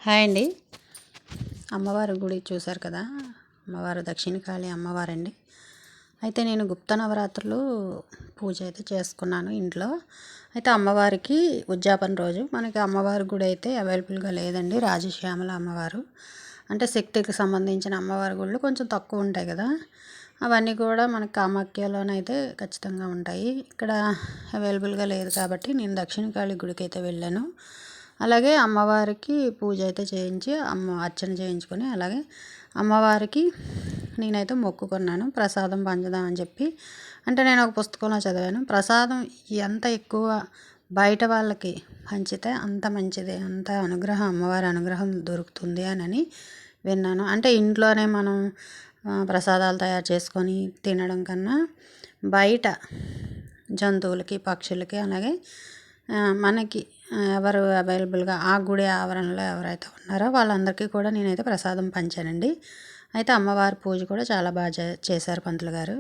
Hi అండి. అమ్మవారి గుడి చూశారు కదా. అమ్మవారు దక్షిణకాళి అమ్మవారండి. అయితే నేను గుప్త నవరాత్రులు పూజ అయితే చేసుకున్నాను ఇంట్లో. అయితే అమ్మవారికి ఉద్యాపన రోజు మనకి అమ్మవారి గుడి అయితే అవైలబుల్గా లేదండి. రాజశ్యామల అమ్మవారు అంటే శక్తికి సంబంధించిన అమ్మవారి గుళ్ళు కొంచెం తక్కువ ఉంటాయి కదా. అవన్నీ కూడా మనకి కామాఖ్యలోనైతే ఖచ్చితంగా ఉంటాయి. ఇక్కడ అవైలబుల్గా లేదు కాబట్టి నేను దక్షిణకాళి గుడికి అయితే వెళ్ళాను. అలాగే అమ్మవారికి పూజ అయితే చేయించి అర్చన చేయించుకొని అలాగే అమ్మవారికి నేనైతే మొక్కుకున్నాను ప్రసాదం పంచుదామని చెప్పి. అంటే నేను ఒక పుస్తకంలో చదివాను, ప్రసాదం ఎంత ఎక్కువ బయట వాళ్ళకి పంచితే అంత మంచిది, అంత అనుగ్రహం అమ్మవారి అనుగ్రహం దొరుకుతుంది అని విన్నాను. అంటే ఇంట్లోనే మనం ప్రసాదాలు తయారు చేసుకొని తినడం కన్నా బయట జంతువులకి పక్షులకి అలాగే మనకి ఎవరు అవైలబుల్గా ఆ గుడి ఆవరణలో ఎవరైతే ఉన్నారో వాళ్ళందరికీ కూడా నేనైతే ప్రసాదం పంచానండి. అయితే అమ్మవారి పూజ కూడా చాలా బాగా చేశారు పంతులు గారు.